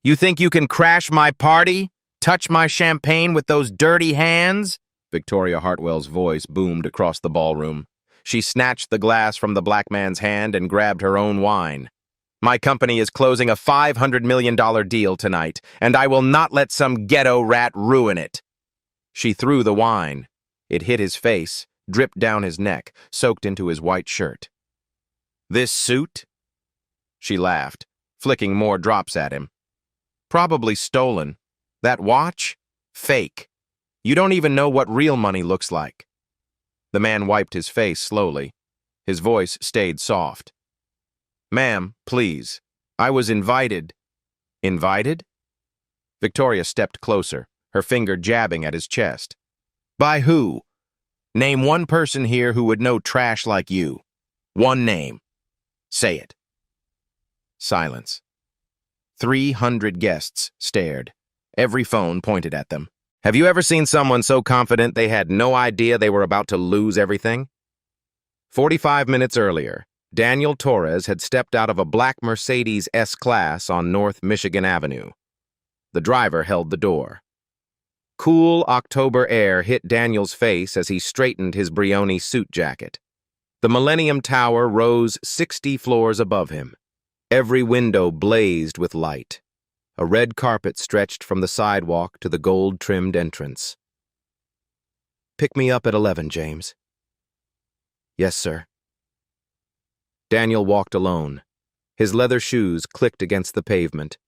You think you can crash my party? Touch my champagne with those dirty hands? Victoria Hartwell's voice boomed across the ballroom. She snatched the glass from the black man's hand and grabbed her own wine. My company is closing a $500 million deal tonight, and I will not let some ghetto rat ruin it. She threw the wine. It hit his face, dripped down his neck, soaked into his white shirt. This suit? She laughed, flicking more drops at him. Probably stolen. That watch? Fake. You don't even know what real money looks like. The man wiped his face slowly. His voice stayed soft. Ma'am, please. I was invited. Invited? Victoria stepped closer, her finger jabbing at his chest. By who? Name one person here who would know trash like you. One name. Say it. Silence. 300 guests stared. Every phone pointed at them. Have you ever seen someone so confident they had no idea they were about to lose everything? 45 minutes earlier, Daniel Torres had stepped out of a black Mercedes S-Class on North Michigan Avenue. The driver held the door. Cool October air hit Daniel's face as he straightened his Brioni suit jacket. The Millennium Tower rose 60 floors above him. Every window blazed with light. A red carpet stretched from the sidewalk to the gold-trimmed entrance. Pick me up at 11, James. Yes, sir. Daniel walked alone. His leather shoes clicked against the pavement.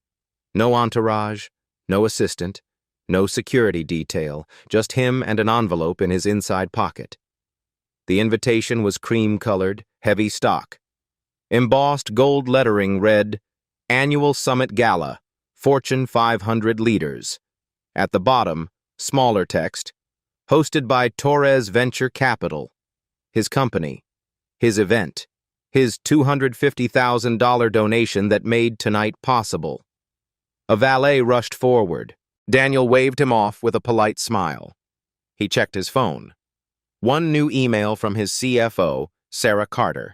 No entourage, no assistant, no security detail, just him and an envelope in his inside pocket. The invitation was cream-colored, heavy stock. Embossed gold lettering read, Annual Summit Gala, Fortune 500 Leaders. At the bottom, smaller text, hosted by Torres Venture Capital. His company, his event, his $250,000 donation that made tonight possible. A valet rushed forward. Daniel waved him off with a polite smile. He checked his phone. One new email from his CFO, Sarah Carter.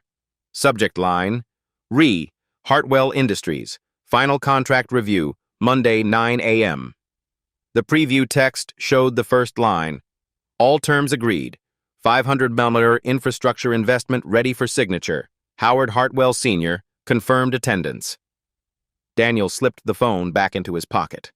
Subject line, Hartwell Industries, Final Contract Review, Monday, 9 a.m. The preview text showed the first line, All terms agreed. $500 million infrastructure investment ready for signature. Howard Hartwell Sr., confirmed attendance. Daniel slipped the phone back into his pocket.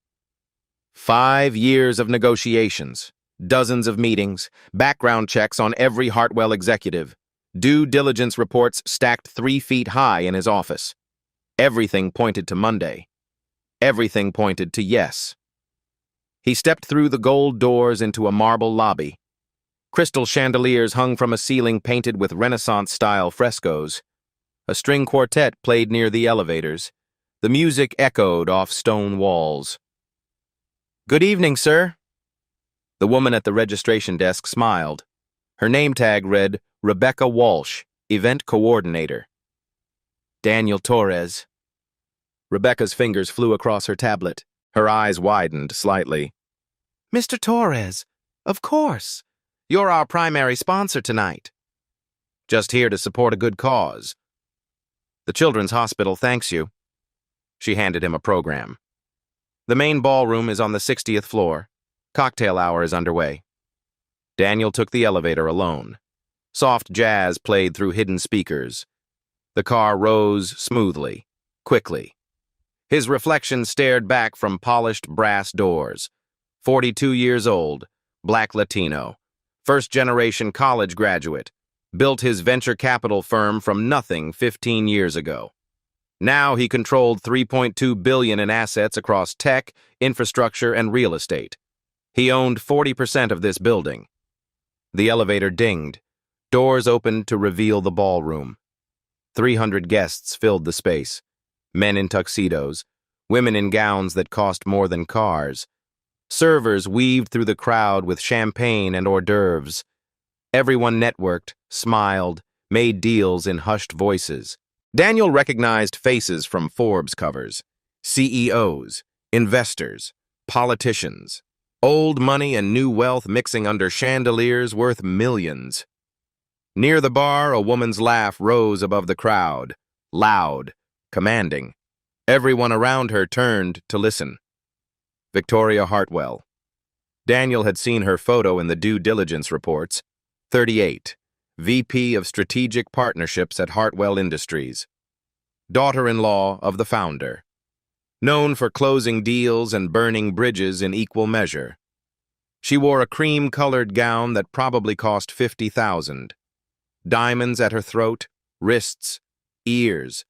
5 years of negotiations, dozens of meetings, background checks on every Hartwell executive, due diligence reports stacked 3 feet high in his office. Everything pointed to Monday. Everything pointed to yes. He stepped through the gold doors into a marble lobby. Crystal chandeliers hung from a ceiling painted with Renaissance-style frescoes. A string quartet played near the elevators. The music echoed off stone walls. Good evening, sir. The woman at the registration desk smiled. Her name tag read, Rebecca Walsh, Event Coordinator. Daniel Torres. Rebecca's fingers flew across her tablet. Her eyes widened slightly. Mr. Torres, of course. You're our primary sponsor tonight. Just here to support a good cause. The Children's Hospital thanks you. She handed him a program. The main ballroom is on the 60th floor. Cocktail hour is underway. Daniel took the elevator alone. Soft jazz played through hidden speakers. The car rose smoothly, quickly. His reflection stared back from polished brass doors. 42 years old, black Latino, first-generation college graduate, built his venture capital firm from nothing 15 years ago. Now he controlled $3.2 billion in assets across tech, infrastructure, and real estate. He owned 40% of this building. The elevator dinged. Doors opened to reveal the ballroom. 300 guests filled the space. Men in tuxedos, women in gowns that cost more than cars. Servers weaved through the crowd with champagne and hors d'oeuvres. Everyone networked, smiled, made deals in hushed voices. Daniel recognized faces from Forbes covers. CEOs, investors, politicians. Old money and new wealth mixing under chandeliers worth millions. Near the bar, a woman's laugh rose above the crowd, loud, commanding. Everyone around her turned to listen. Victoria Hartwell. Daniel had seen her photo in the due diligence reports. 38, VP of Strategic Partnerships at Hartwell Industries. Daughter-in-law of the founder. Known for closing deals and burning bridges in equal measure. She wore a cream-colored gown that probably cost $50,000. Diamonds at her throat, wrists, ears.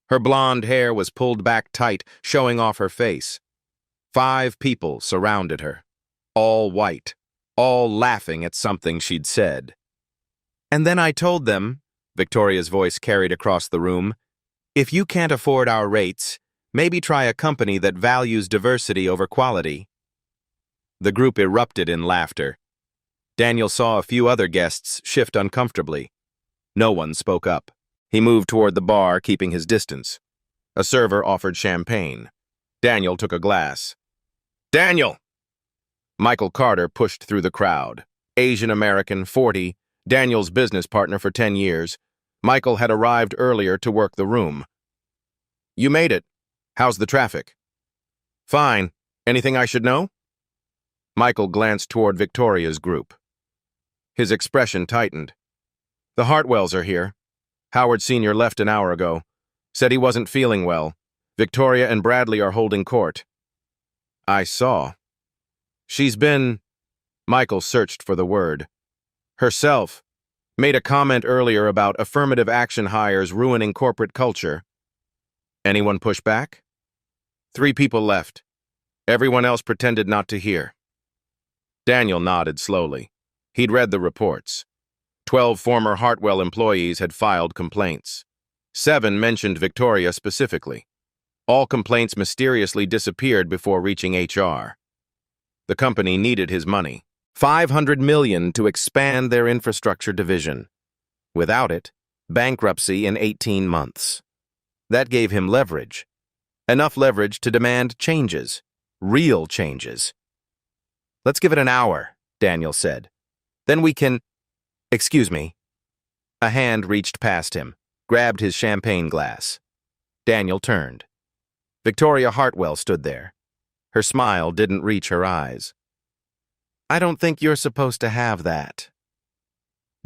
Her blonde hair was pulled back tight, showing off her face. 5 people surrounded her, all white, all laughing at something she'd said. And then I told them, Victoria's voice carried across the room, if you can't afford our rates, maybe try a company that values diversity over quality. The group erupted in laughter. Daniel saw a few other guests shift uncomfortably. No one spoke up. He moved toward the bar, keeping his distance. A server offered champagne. Daniel took a glass. Daniel! Michael Carter pushed through the crowd. Asian American, 40, Daniel's business partner for 10 years. Michael had arrived earlier to work the room. You made it. How's the traffic? Fine. Anything I should know? Michael glanced toward Victoria's group. His expression tightened. The Hartwells are here. Howard Sr. left an hour ago. Said he wasn't feeling well. Victoria and Bradley are holding court. I saw. She's been... Michael searched for the word. Herself. Made a comment earlier about affirmative action hires ruining corporate culture. Anyone push back? 3 people left. Everyone else pretended not to hear. Daniel nodded slowly. He'd read the reports. 12 former Hartwell employees had filed complaints. 7 mentioned Victoria specifically. All complaints mysteriously disappeared before reaching HR. The company needed his money. $500 million to expand their infrastructure division. Without it, bankruptcy in 18 months. That gave him leverage. Enough leverage to demand changes. Real changes. Let's give it an hour, Daniel said. Then we can... Excuse me. A hand reached past him, grabbed his champagne glass. Daniel turned. Victoria Hartwell stood there. Her smile didn't reach her eyes. I don't think you're supposed to have that.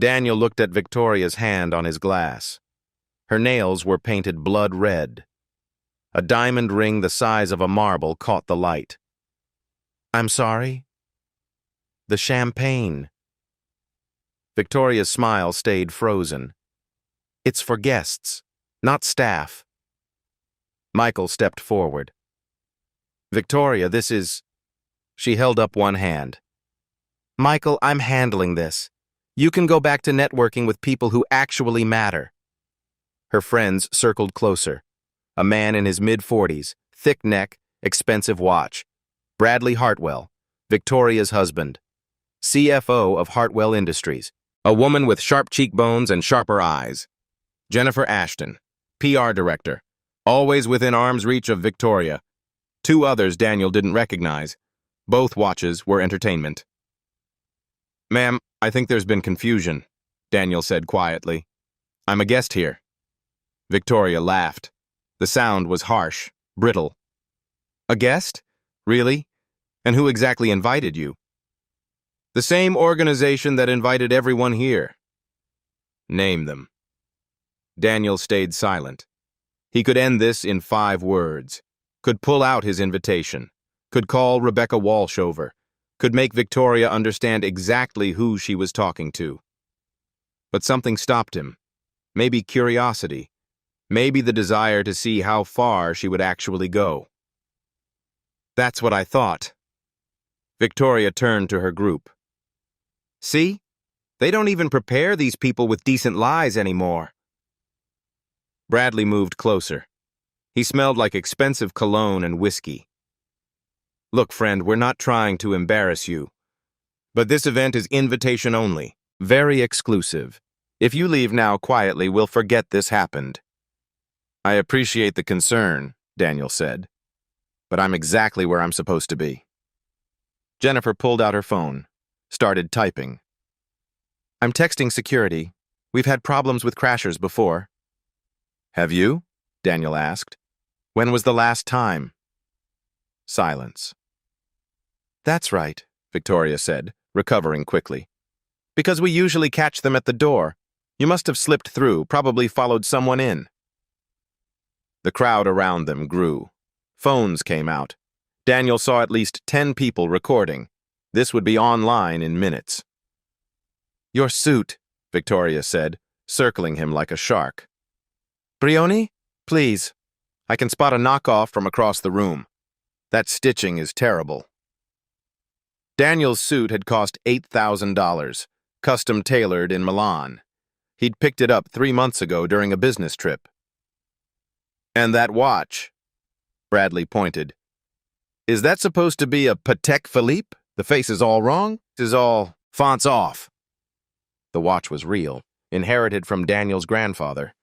Daniel looked at Victoria's hand on his glass. Her nails were painted blood red. A diamond ring the size of a marble caught the light. I'm sorry? The champagne. Victoria's smile stayed frozen. It's for guests, not staff. Michael stepped forward. Victoria, this is... She held up one hand. Michael, I'm handling this. You can go back to networking with people who actually matter. Her friends circled closer. A man in his mid-40s, thick neck, expensive watch. Bradley Hartwell, Victoria's husband. CFO of Hartwell Industries. A woman with sharp cheekbones and sharper eyes. Jennifer Ashton, PR director. Always within arm's reach of Victoria. 2 others Daniel didn't recognize. Both watches were entertainment. Ma'am, I think there's been confusion, Daniel said quietly. I'm a guest here. Victoria laughed. The sound was harsh, brittle. A guest? Really? And who exactly invited you? The same organization that invited everyone here. Name them. Daniel stayed silent. He could end this in 5 words. Could pull out his invitation. Could call Rebecca Walsh over. Could make Victoria understand exactly who she was talking to. But something stopped him. Maybe curiosity. Maybe the desire to see how far she would actually go. That's what I thought. Victoria turned to her group. See? They don't even prepare these people with decent lies anymore. Bradley moved closer. He smelled like expensive cologne and whiskey. Look, friend, we're not trying to embarrass you. But this event is invitation only, very exclusive. If you leave now quietly, we'll forget this happened. I appreciate the concern, Daniel said. But I'm exactly where I'm supposed to be. Jennifer pulled out her phone, started typing. I'm texting security. We've had problems with crashers before. Have you? Daniel asked. When was the last time? Silence. That's right, Victoria said, recovering quickly. Because we usually catch them at the door. You must have slipped through, probably followed someone in. The crowd around them grew. Phones came out. Daniel saw at least 10 people recording. This would be online in minutes. Your suit, Victoria said, circling him like a shark. Brioni, please. I can spot a knockoff from across the room. That stitching is terrible. Daniel's suit had cost $8,000, custom tailored in Milan. He'd picked it up 3 months ago during a business trip. And that watch, Bradley pointed. Is that supposed to be a Patek Philippe? The face is all wrong? It is all fonts off. The watch was real, inherited from Daniel's grandfather,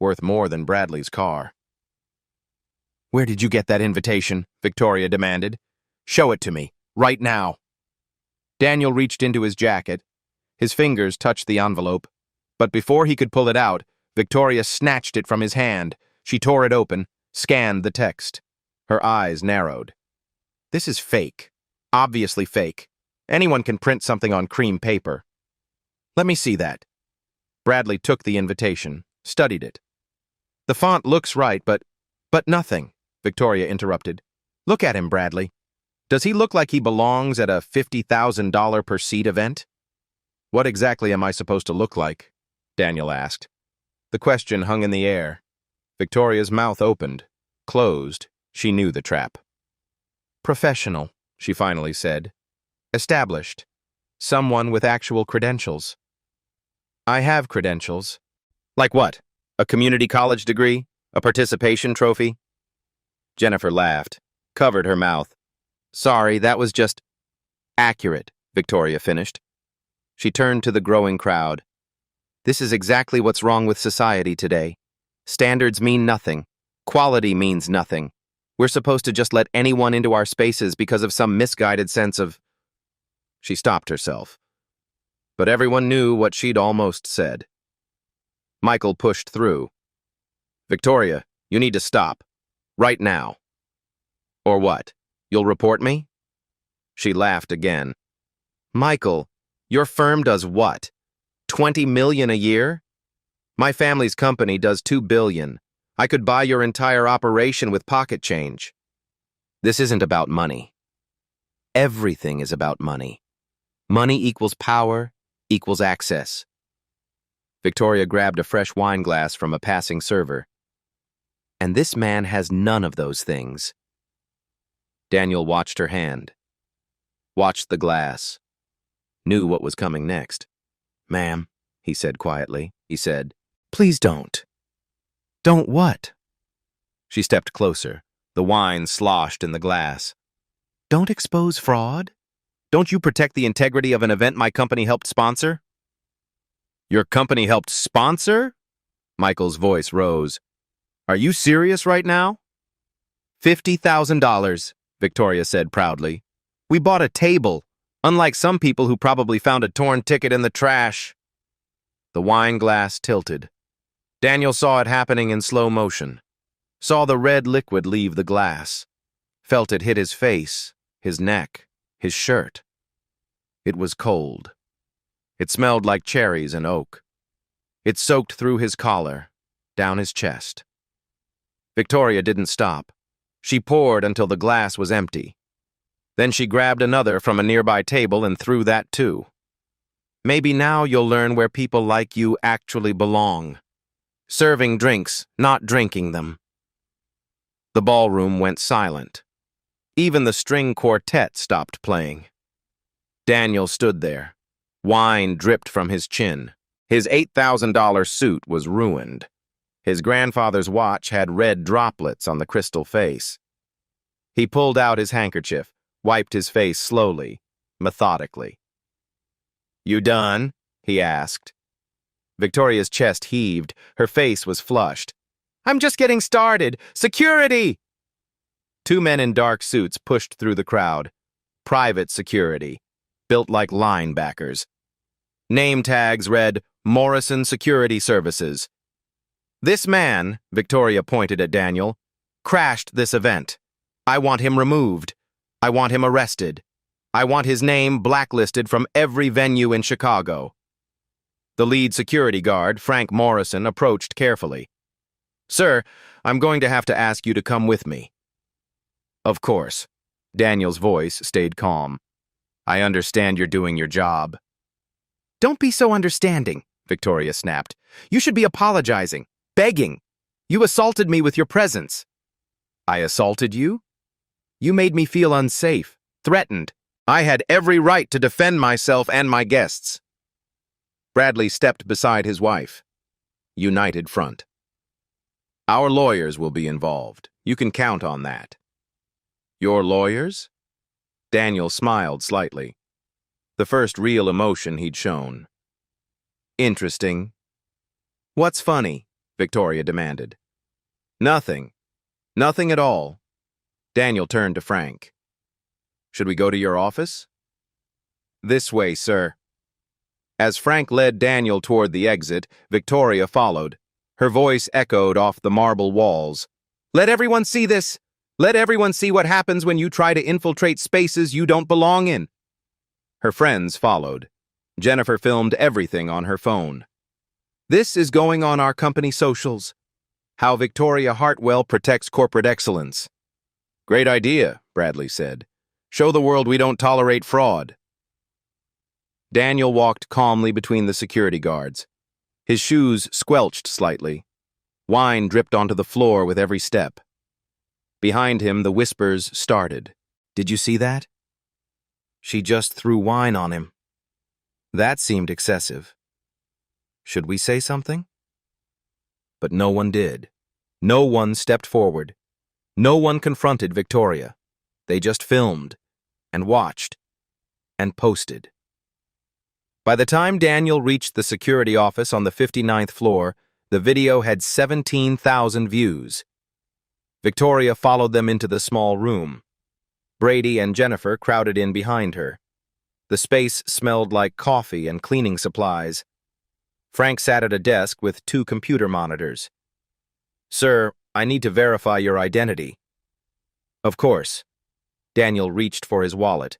worth more than Bradley's car. Where did you get that invitation? Victoria demanded. Show it to me, right now. Daniel reached into his jacket. His fingers touched the envelope, but before he could pull it out, Victoria snatched it from his hand. She tore it open, scanned the text. Her eyes narrowed. This is fake. Obviously fake. Anyone can print something on cream paper. Let me see that. Bradley took the invitation, studied it. The font looks right, but nothing, Victoria interrupted. Look at him, Bradley. Does he look like he belongs at a $50,000 per seat event? What exactly am I supposed to look like? Daniel asked. The question hung in the air. Victoria's mouth opened, closed. She knew the trap. Professional, she finally said. Established. Someone with actual credentials. I have credentials. Like what? A community college degree? A participation trophy? Jennifer laughed, covered her mouth. Sorry, that was just accurate, Victoria finished. She turned to the growing crowd. This is exactly what's wrong with society today. Standards mean nothing. Quality means nothing. We're supposed to just let anyone into our spaces because of some misguided sense of... She stopped herself. But everyone knew what she'd almost said. Michael pushed through. Victoria, you need to stop. Right now. Or what? You'll report me? She laughed again. Michael, your firm does what? $20 million a year? My family's company does $2 billion. I could buy your entire operation with pocket change. This isn't about money. Everything is about money. Money equals power, equals access. Victoria grabbed a fresh wine glass from a passing server. And this man has none of those things. Daniel watched her hand. Watched the glass. Knew what was coming next. Ma'am, he said quietly. He said, please don't. Don't what? She stepped closer. The wine sloshed in the glass. Don't expose fraud? Don't you protect the integrity of an event my company helped sponsor? Your company helped sponsor? Michael's voice rose. Are you serious right now? $50,000, Victoria said proudly. We bought a table, unlike some people who probably found a torn ticket in the trash. The wine glass tilted. Daniel saw it happening in slow motion. Saw the red liquid leave the glass. Felt it hit his face, his neck, his shirt. It was cold. It smelled like cherries and oak. It soaked through his collar, down his chest. Victoria didn't stop. She poured until the glass was empty. Then she grabbed another from a nearby table and threw that too. Maybe now you'll learn where people like you actually belong. Serving drinks, not drinking them. The ballroom went silent. Even the string quartet stopped playing. Daniel stood there. Wine dripped from his chin. His $8,000 suit was ruined. His grandfather's watch had red droplets on the crystal face. He pulled out his handkerchief, wiped his face slowly, methodically. You done? He asked. Victoria's chest heaved. Her face was flushed. I'm just getting started. Security! Two men in dark suits pushed through the crowd. Private security, built like linebackers. Name tags read, Morrison Security Services. This man, Victoria pointed at Daniel, crashed this event. I want him removed. I want him arrested. I want his name blacklisted from every venue in Chicago." The lead security guard, Frank Morrison, approached carefully. "Sir, I'm going to have to ask you to come with me." "Of course." Daniel's voice stayed calm. "I understand you're doing your job." "Don't be so understanding," Victoria snapped. "You should be apologizing, begging. You assaulted me with your presence." "I assaulted you? You made me feel unsafe, threatened. I had every right to defend myself and my guests." Bradley stepped beside his wife. United front. "Our lawyers will be involved. You can count on that." "Your lawyers?" Daniel smiled slightly. The first real emotion he'd shown. "Interesting." "What's funny?" Victoria demanded. "Nothing. Nothing at all." Daniel turned to Frank. "Should we go to your office?" "This way, sir." As Frank led Daniel toward the exit, Victoria followed. Her voice echoed off the marble walls. "Let everyone see this! Let everyone see what happens when you try to infiltrate spaces you don't belong in." Her friends followed. Jennifer filmed everything on her phone. "This is going on our company socials. How Victoria Hartwell protects corporate excellence." "Great idea," Bradley said. "Show the world we don't tolerate fraud." Daniel walked calmly between the security guards. His shoes squelched slightly. Wine dripped onto the floor with every step. Behind him, the whispers started. "Did you see that? She just threw wine on him. That seemed excessive. Should we say something?" But no one did. No one stepped forward. No one confronted Victoria. They just filmed, and watched, and posted. By the time Daniel reached the security office on the 59th floor, the video had 17,000 views. Victoria followed them into the small room. Brady and Jennifer crowded in behind her. The space smelled like coffee and cleaning supplies. Frank sat at a desk with 2 computer monitors. "Sir, I need to verify your identity." "Of course." Daniel reached for his wallet.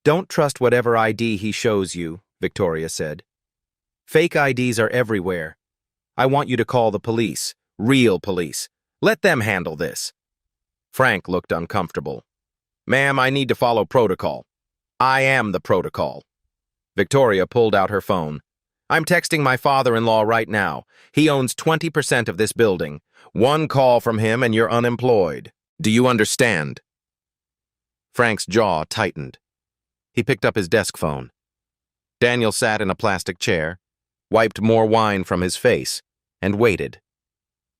"Don't trust whatever ID he shows you," Victoria said. "Fake IDs are everywhere. I want you to call the police, real police. Let them handle this." Frank looked uncomfortable. "Ma'am, I need to follow protocol. I am the protocol." Victoria pulled out her phone. "I'm texting my father-in-law right now. He owns 20% of this building. One call from him and you're unemployed. Do you understand?" Frank's jaw tightened. He picked up his desk phone. Daniel sat in a plastic chair, wiped more wine from his face, and waited.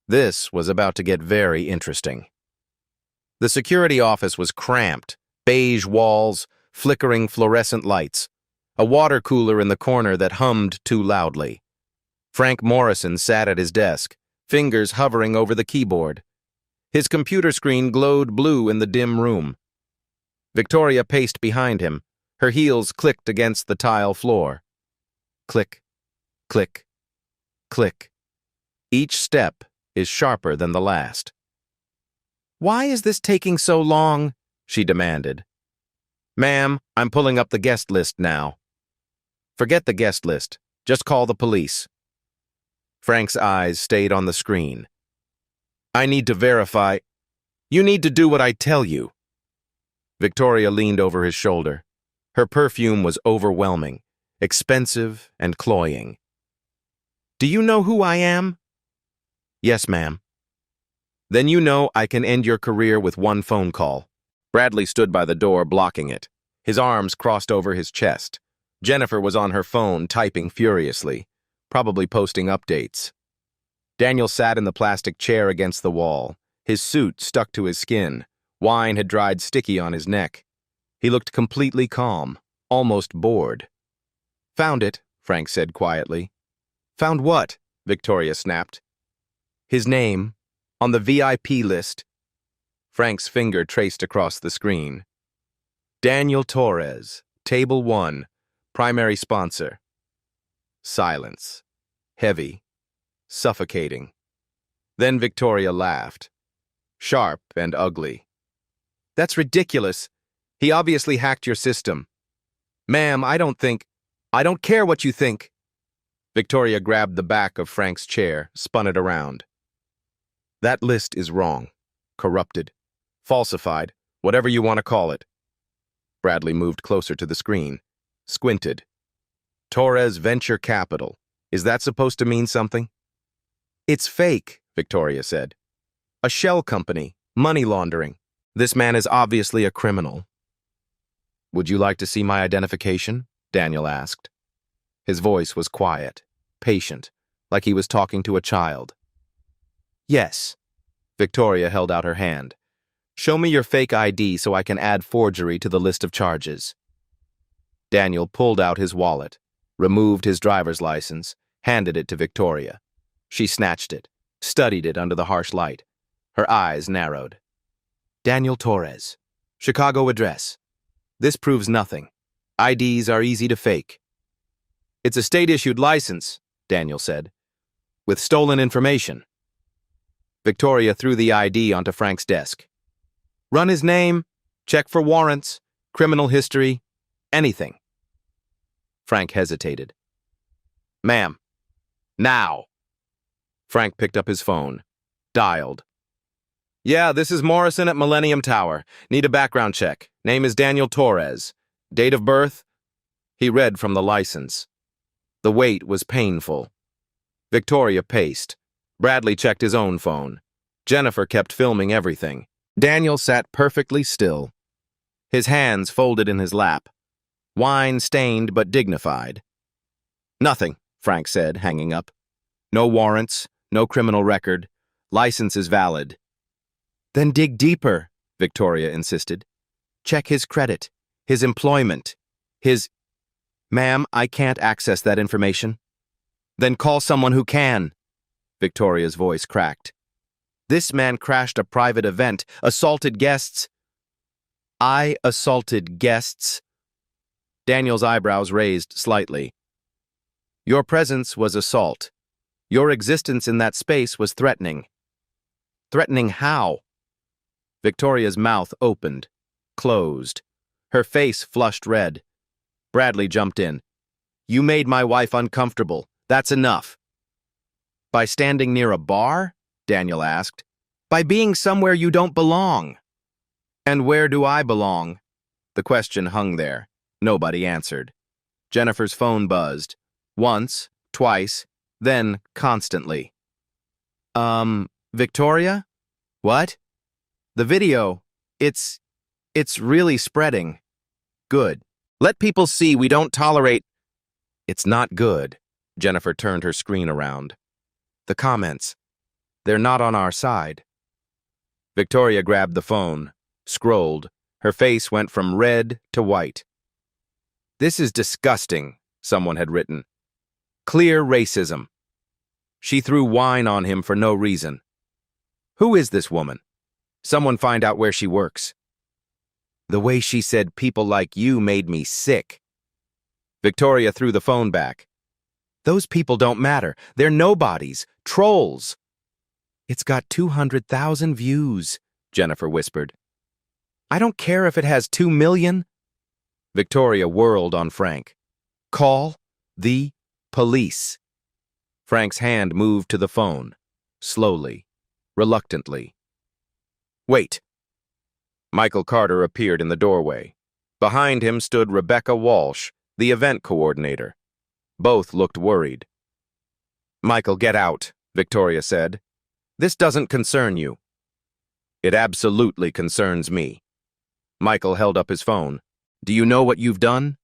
This was about to get very interesting. The security office was cramped, beige walls, flickering fluorescent lights, a water cooler in the corner that hummed too loudly. Frank Morrison sat at his desk, fingers hovering over the keyboard. His computer screen glowed blue in the dim room. Victoria paced behind him. Her heels clicked against the tile floor. Click, click, click. Each step is sharper than the last. "Why is this taking so long?" she demanded. "Ma'am, I'm pulling up the guest list now." "Forget the guest list. Just call the police." Frank's eyes stayed on the screen. "I need to verify." "You need to do what I tell you." Victoria leaned over his shoulder. Her perfume was overwhelming, expensive and cloying. "Do you know who I am?" "Yes, ma'am." "Then you know I can end your career with one phone call." Bradley stood by the door, blocking it. His arms crossed over his chest. Jennifer was on her phone, typing furiously, probably posting updates. Daniel sat in the plastic chair against the wall. His suit stuck to his skin. Wine had dried sticky on his neck. He looked completely calm, almost bored. "Found it," Frank said quietly. "Found what?" Victoria snapped. "His name, on the VIP list." Frank's finger traced across the screen. "Daniel Torres, Table 1, primary sponsor." Silence. Heavy. Suffocating. Then Victoria laughed. sharp and ugly. That's ridiculous. He obviously hacked your system. Ma'am, I don't care what you think. Victoria grabbed the back of Frank's chair, spun it around. That list is wrong, corrupted, falsified, whatever you want to call it. Bradley moved closer to the screen, squinted. Torres Venture Capital. Is that supposed to mean something? It's fake, Victoria said. A shell company, money laundering. This man is obviously a criminal. Would you like to see my identification? Daniel asked. His voice was quiet, patient, like he was talking to a child. Yes. Victoria held out her hand. Show me your fake ID so I can add forgery to the list of charges. Daniel pulled out his wallet, removed his driver's license, handed it to Victoria. She snatched it, studied it under the harsh light. Her eyes narrowed. Daniel Torres. Chicago address. This proves nothing. IDs are easy to fake. It's a state-issued license, Daniel said, with stolen information. Victoria threw the ID onto Frank's desk. Run his name, check for warrants, criminal history, anything. Frank hesitated. Ma'am, now. Frank picked up his phone, dialed. Yeah, this is Morrison at Millennium Tower. Need a background check. Name is Daniel Torres. Date of birth? He read from the license. The wait was painful. Victoria paced. Bradley checked his own phone. Jennifer kept filming everything. Daniel sat perfectly still, his hands folded in his lap, wine-stained but dignified. Nothing, Frank said, hanging up. No warrants, no criminal record. License is valid. Then dig deeper, Victoria insisted. Check his credit, his employment, his... Ma'am, I can't access that information. Then call someone who can. Victoria's voice cracked. This man crashed a private event, assaulted guests. I assaulted guests? Daniel's eyebrows raised slightly. Your presence was assault. Your existence in that space was threatening. Threatening how? Victoria's mouth opened, closed. Her face flushed red. Bradley jumped in. You made my wife uncomfortable. That's enough. By standing near a bar? Daniel asked. By being somewhere you don't belong. And where do I belong? The question hung there. Nobody answered. Jennifer's phone buzzed. Once, twice, then constantly. Victoria? What? The video. It's really spreading. Good. Let people see we don't tolerate... It's not good. Jennifer turned her screen around. The comments. They're not on our side. Victoria grabbed the phone, scrolled. Her face went from red to white. This is disgusting, someone had written. Clear racism. She threw wine on him for no reason. Who is this woman? Someone find out where she works. The way she said people like you made me sick. Victoria threw the phone back. Those people don't matter. They're nobodies. Trolls. It's got 200,000 views, Jennifer whispered. I don't care if it has 2 million. Victoria whirled on Frank. Call the police. Frank's hand moved to the phone, slowly, reluctantly. Wait. Michael Carter appeared in the doorway. Behind him stood Rebecca Walsh, the event coordinator. Both looked worried. Michael, get out, Victoria said. This doesn't concern you. It absolutely concerns me. Michael held up his phone. Do you know what you've done?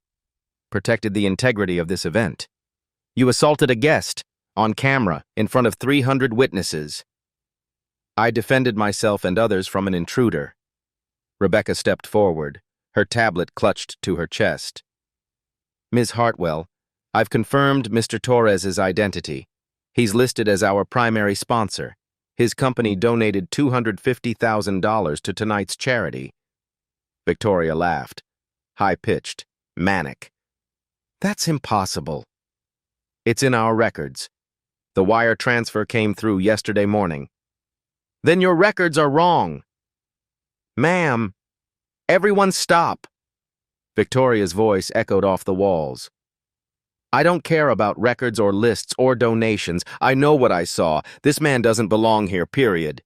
Protected the integrity of this event. You assaulted a guest, on camera, in front of 300 witnesses. I defended myself and others from an intruder. Rebecca stepped forward, her tablet clutched to her chest. Ms. Hartwell, I've confirmed Mr. Torres's identity. He's listed as our primary sponsor. His company donated $250,000 to tonight's charity. Victoria laughed, high-pitched, manic. That's impossible. It's in our records. The wire transfer came through yesterday morning. Then your records are wrong. Ma'am, everyone stop. Victoria's voice echoed off the walls. I don't care about records or lists or donations. I know what I saw. This man doesn't belong here, period.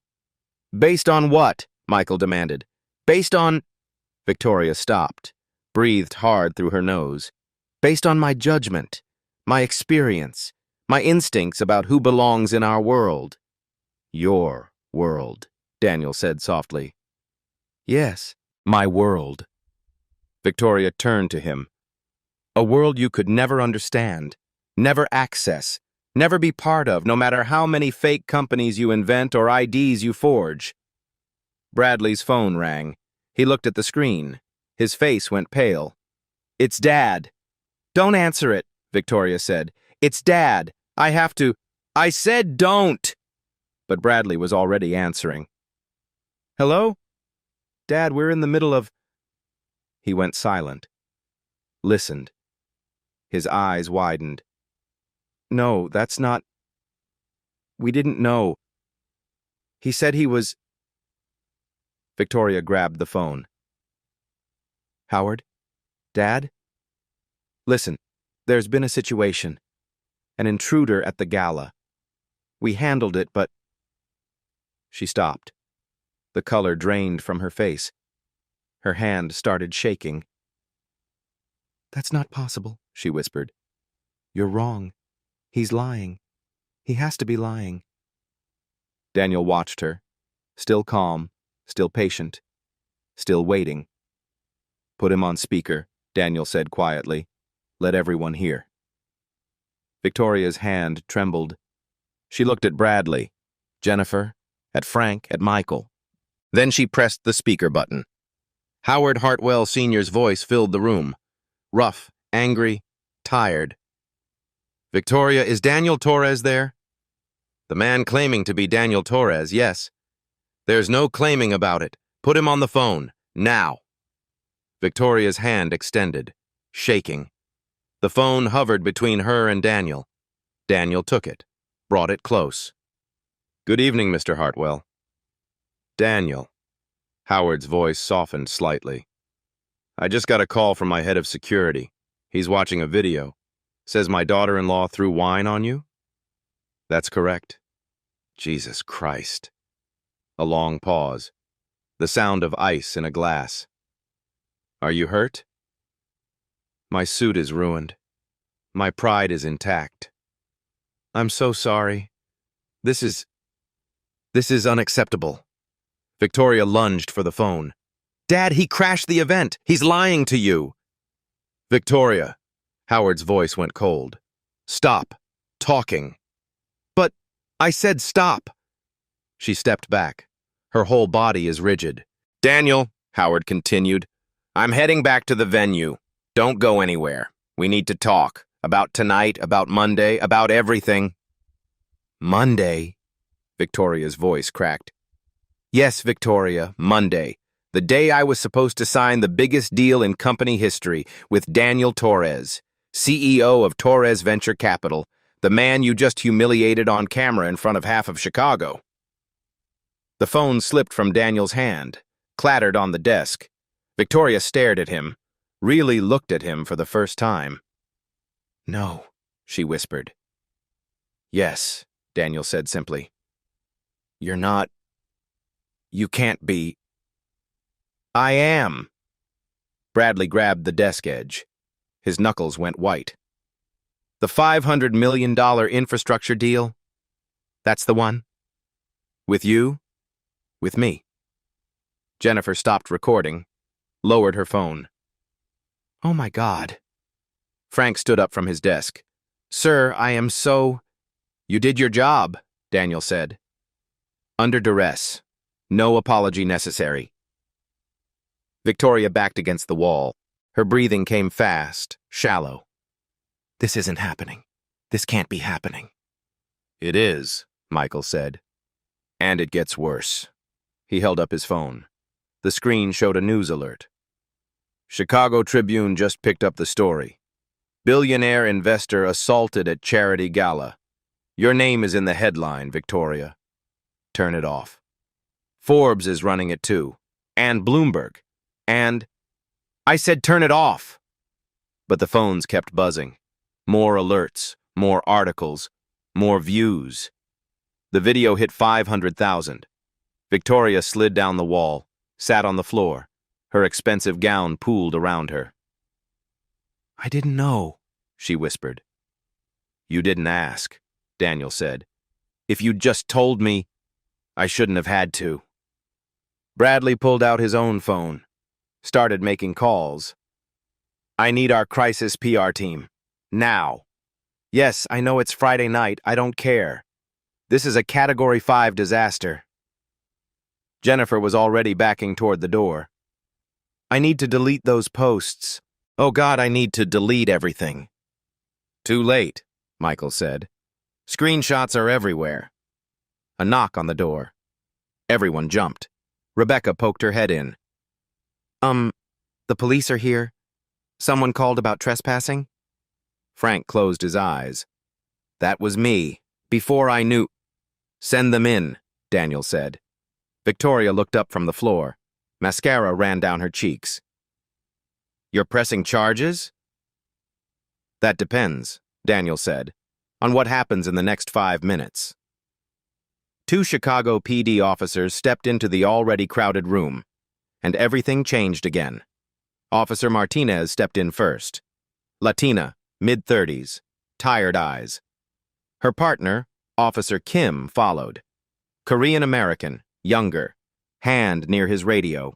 Based on what? Michael demanded. Based on... Victoria stopped, breathed hard through her nose. Based on my judgment, my experience, my instincts about who belongs in our world. Your world, Daniel said softly. Yes, my world. Victoria turned to him. A world you could never understand, never access, never be part of, no matter how many fake companies you invent or IDs you forge. Bradley's phone rang. He looked at the screen. His face went pale. It's Dad. Don't answer it, Victoria said. It's Dad. I have to. I said don't. But Bradley was already answering. Hello? Dad, we're in the middle of... He went silent. Listened. His eyes widened. No, that's not... We didn't know. He said he was... Victoria grabbed the phone. Howard? Dad? Listen, there's been a situation. An intruder at the gala. We handled it, but... She stopped. The color drained from her face. Her hand started shaking. That's not possible, she whispered. You're wrong. He's lying. He has to be lying. Daniel watched her, still calm, still patient, still waiting. Put him on speaker, Daniel said quietly. Let everyone hear. Victoria's hand trembled. She looked at Bradley, Jennifer, at Frank, at Michael. Then she pressed the speaker button. Howard Hartwell Sr.'s voice filled the room. Rough, angry, tired. Victoria, is Daniel Torres there? The man claiming to be Daniel Torres, yes. There's no claiming about it. Put him on the phone, now. Victoria's hand extended, shaking. The phone hovered between her and Daniel. Daniel took it, brought it close. Good evening, Mr. Hartwell. Daniel. Howard's voice softened slightly. I just got a call from my head of security. He's watching a video. Says my daughter-in-law threw wine on you? That's correct. Jesus Christ. A long pause. The sound of ice in a glass. Are you hurt? My suit is ruined. My pride is intact. I'm so sorry. This is unacceptable. Victoria lunged for the phone. Dad, he crashed the event. He's lying to you. Victoria. Howard's voice went cold. Stop. Talking. But I said stop. She stepped back. Her whole body is rigid. Daniel, Howard continued, I'm heading back to the venue. Don't go anywhere. We need to talk. About tonight, about Monday, about everything. Monday? Victoria's voice cracked. Yes, Victoria, Monday. The day I was supposed to sign the biggest deal in company history with Daniel Torres, CEO of Torres Venture Capital, the man you just humiliated on camera in front of half of Chicago. The phone slipped from Daniel's hand, clattered on the desk. Victoria stared at him, really looked at him for the first time. No, she whispered. Yes, Daniel said simply. You're not... You can't be... I am. Bradley grabbed the desk edge. His knuckles went white. The $500 million infrastructure deal? That's the one? With you? With me. Jennifer stopped recording, lowered her phone. Oh my God. Frank stood up from his desk. Sir, I am so... You did your job, Daniel said. Under duress. No apology necessary. Victoria backed against the wall. Her breathing came fast, shallow. This isn't happening. This can't be happening. It is, Michael said. And it gets worse. He held up his phone. The screen showed a news alert. Chicago Tribune just picked up the story. Billionaire investor assaulted at charity gala. Your name is in the headline, Victoria. Turn it off. Forbes is running it too. And Bloomberg. And I said turn it off. But the phones kept buzzing. More alerts, more articles, more views. The video hit 500,000. Victoria slid down the wall, sat on the floor, her expensive gown pooled around her. I didn't know, she whispered. You didn't ask, Daniel said. If you'd just told me, I shouldn't have had to. Bradley pulled out his own phone, started making calls. I need our crisis PR team. Now. Yes, I know it's Friday night. I don't care. This is a Category 5 disaster. Jennifer was already backing toward the door. I need to delete those posts. Oh God, I need to delete everything. Too late, Michael said. Screenshots are everywhere. A knock on the door. Everyone jumped. Rebecca poked her head in. The police are here. Someone called about trespassing? Frank closed his eyes. That was me, before I knew. Send them in, Daniel said. Victoria looked up from the floor. Mascara ran down her cheeks. You're pressing charges? That depends, Daniel said, on what happens in the next 5 minutes. 2 Chicago PD officers stepped into the already crowded room, and everything changed again. Officer Martinez stepped in first. Latina, mid-30s, tired eyes. Her partner, Officer Kim, followed. Korean-American, younger, hand near his radio.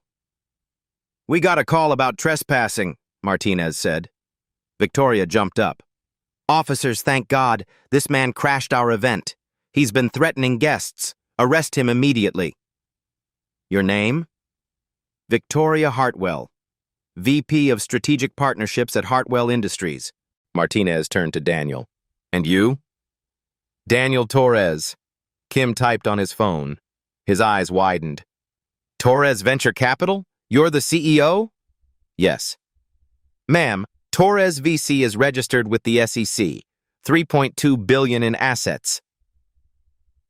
We got a call about trespassing, Martinez said. Victoria jumped up. Officers, thank God, this man crashed our event. He's been threatening guests. Arrest him immediately. Your name? Victoria Hartwell, VP of Strategic Partnerships at Hartwell Industries. Martinez turned to Daniel. And you? Daniel Torres. Kim typed on his phone. His eyes widened. Torres Venture Capital? You're the CEO? Yes. Ma'am, Torres VC is registered with the SEC. $3.2 billion in assets.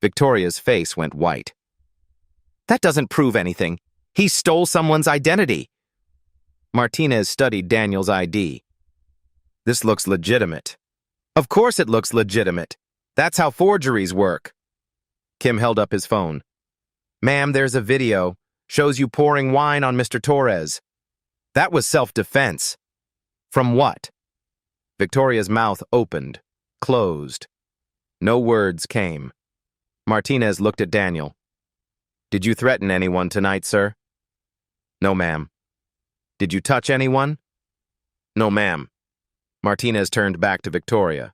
Victoria's face went white. That doesn't prove anything. He stole someone's identity. Martinez studied Daniel's ID. This looks legitimate. Of course it looks legitimate. That's how forgeries work. Kim held up his phone. Ma'am, there's a video. Shows you pouring wine on Mr. Torres. That was self-defense. From what? Victoria's mouth opened, closed. No words came. Martinez looked at Daniel. Did you threaten anyone tonight, sir? No, ma'am. Did you touch anyone? No, ma'am. Martinez turned back to Victoria.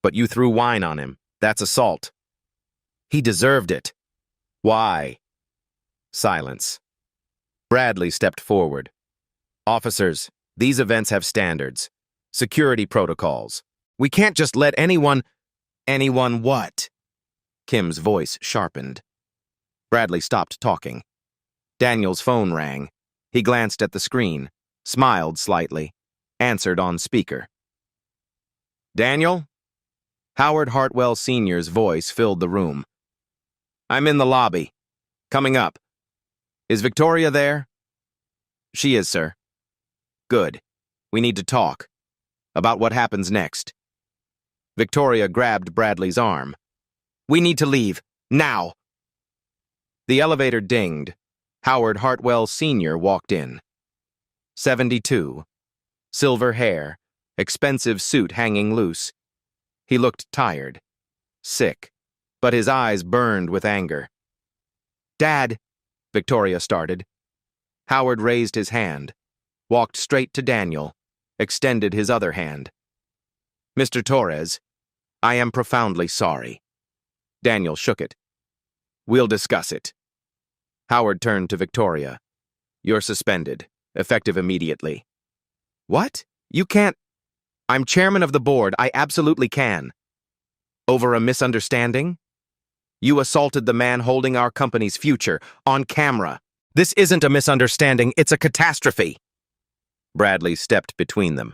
But you threw wine on him. That's assault. He deserved it. Why? Silence. Bradley stepped forward. Officers, these events have standards. Security protocols. We can't just let anyone... Anyone what? Kim's voice sharpened. Bradley stopped talking. Daniel's phone rang. He glanced at the screen, smiled slightly, answered on speaker. Daniel? Howard Hartwell Sr.'s voice filled the room. I'm in the lobby. Coming up. Is Victoria there? She is, sir. Good. We need to talk. About what happens next. Victoria grabbed Bradley's arm. We need to leave. Now. The elevator dinged. Howard Hartwell Sr. walked in. 72. Silver hair. Expensive suit hanging loose. He looked tired. Sick. But his eyes burned with anger. Dad, Victoria started. Howard raised his hand, walked straight to Daniel, extended his other hand. Mr. Torres, I am profoundly sorry. Daniel shook it. We'll discuss it. Howard turned to Victoria. You're suspended, effective immediately. What? You can't... I'm chairman of the board. I absolutely can. Over a misunderstanding? You assaulted the man holding our company's future, on camera. This isn't a misunderstanding, it's a catastrophe. Bradley stepped between them.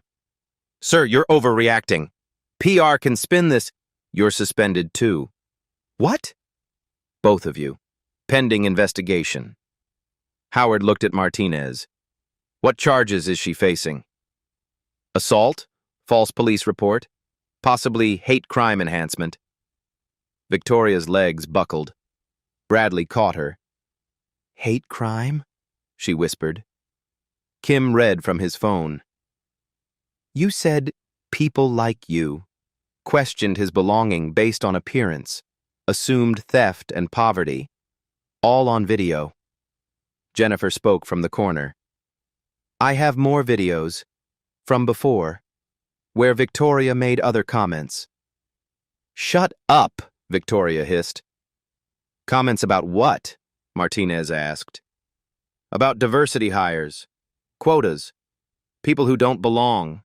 Sir, you're overreacting. PR can spin this. You're suspended too. What? Both of you. Pending investigation. Howard looked at Martinez. What charges is she facing? Assault, false police report, possibly hate crime enhancement. Victoria's legs buckled. Bradley caught her. Hate crime? She whispered. Kim read from his phone. You said people like you, questioned his belonging based on appearance, assumed theft and poverty, all on video. Jennifer spoke from the corner. I have more videos, from before, where Victoria made other comments. Shut up, Victoria hissed. Comments about what? Martinez asked. About diversity hires, quotas, people who don't belong.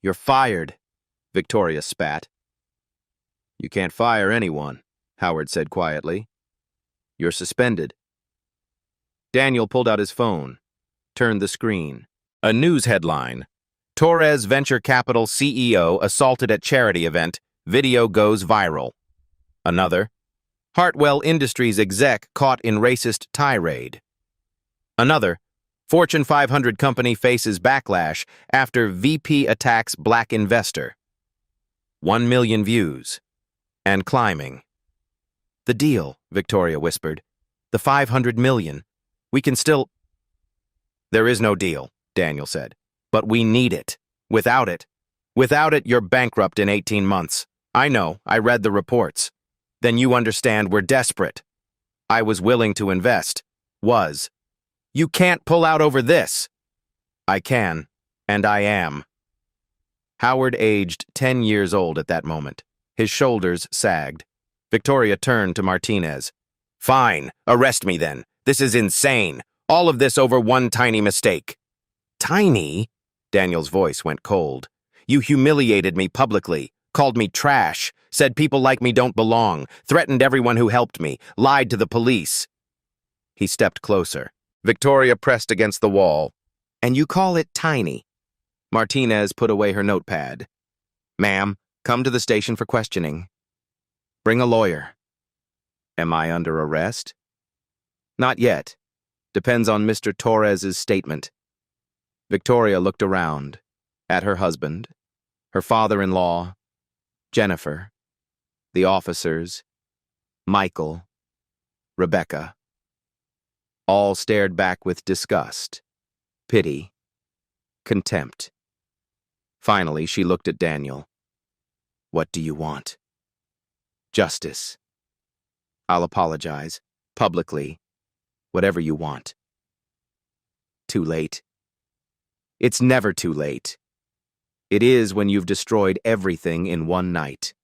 You're fired, Victoria spat. You can't fire anyone, Howard said quietly. You're suspended. Daniel pulled out his phone, turned the screen. A news headline. Torres Venture Capital CEO assaulted at charity event. Video goes viral. Another. Hartwell Industries exec caught in racist tirade. Another. Fortune 500 company faces backlash after VP attacks black investor. 1 million views. And climbing. The deal, Victoria whispered. The 500 million. We can still... There is no deal, Daniel said. But we need it. Without it, you're bankrupt in 18 months. I know, I read the reports. Then you understand we're desperate. I was willing to invest. Was. You can't pull out over this. I can, and I am. Howard aged 10 years old at that moment. His shoulders sagged. Victoria turned to Martinez. Fine, arrest me then. This is insane. All of this over one tiny mistake. Tiny? Daniel's voice went cold. You humiliated me publicly, called me trash, said people like me don't belong, threatened everyone who helped me, lied to the police. He stepped closer. Victoria pressed against the wall. And you call it tiny? Martinez put away her notepad. Ma'am, come to the station for questioning. Bring a lawyer. Am I under arrest? Not yet. Depends on Mr. Torres's statement. Victoria looked around, at her husband, her father-in-law, Jennifer, the officers, Michael, Rebecca. All stared back with disgust, pity, contempt. Finally, she looked at Daniel. What do you want? Justice. I'll apologize, publicly, whatever you want. Too late. It's never too late. It is when you've destroyed everything in one night.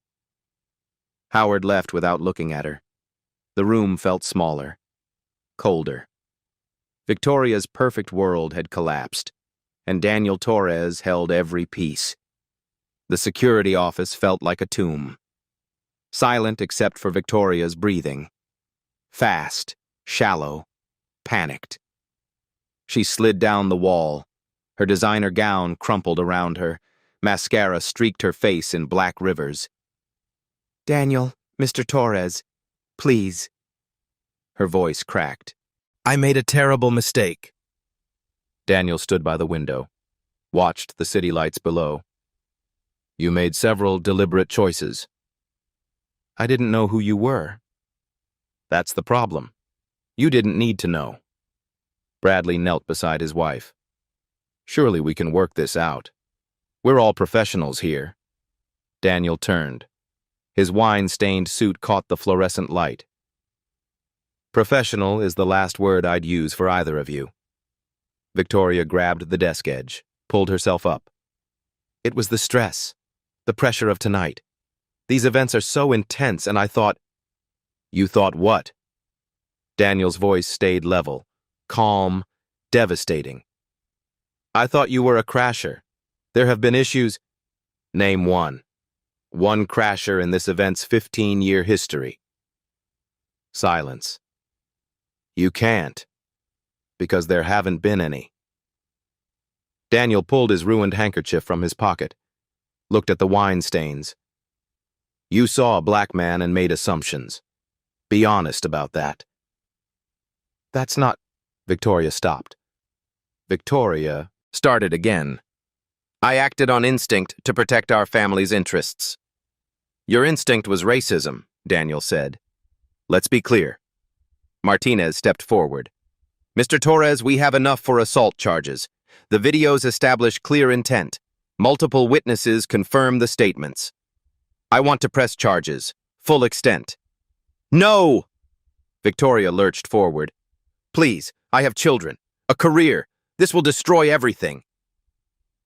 Howard left without looking at her. The room felt smaller, colder. Victoria's perfect world had collapsed, and Daniel Torres held every piece. The security office felt like a tomb. Silent except for Victoria's breathing. Fast, shallow, panicked. She slid down the wall. Her designer gown crumpled around her. Mascara streaked her face in black rivers. Daniel, Mr. Torres, please. Her voice cracked. I made a terrible mistake. Daniel stood by the window, watched the city lights below. You made several deliberate choices. I didn't know who you were. That's the problem. You didn't need to know. Bradley knelt beside his wife. Surely we can work this out. We're all professionals here. Daniel turned. His wine-stained suit caught the fluorescent light. Professional is the last word I'd use for either of you. Victoria grabbed the desk edge, pulled herself up. It was the stress, the pressure of tonight. These events are so intense, and I thought... You thought what? Daniel's voice stayed level, calm, devastating. I thought you were a crasher. There have been issues. Name one. One crasher in this event's 15-year history. Silence. You can't, because there haven't been any. Daniel pulled his ruined handkerchief from his pocket, looked at the wine stains. You saw a black man and made assumptions. Be honest about that. That's not... Victoria stopped. Victoria started again. I acted on instinct to protect our family's interests. Your instinct was racism, Daniel said. Let's be clear. Martinez stepped forward. Mr. Torres, we have enough for assault charges. The videos establish clear intent. Multiple witnesses confirm the statements. I want to press charges. Full extent. No! Victoria lurched forward. Please, I have children. A career. This will destroy everything.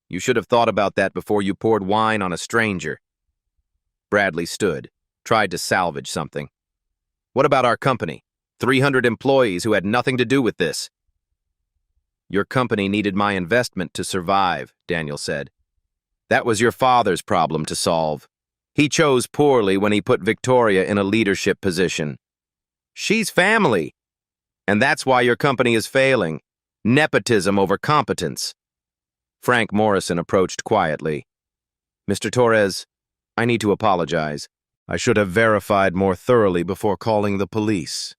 You should have thought about that before you poured wine on a stranger. Bradley stood, tried to salvage something. What about our company? 300 employees who had nothing to do with this. Your company needed my investment to survive, Daniel said. That was your father's problem to solve. He chose poorly when he put Victoria in a leadership position. She's family. And that's why your company is failing. Nepotism over competence. Frank Morrison approached quietly. Mr. Torres, I need to apologize. I should have verified more thoroughly before calling the police.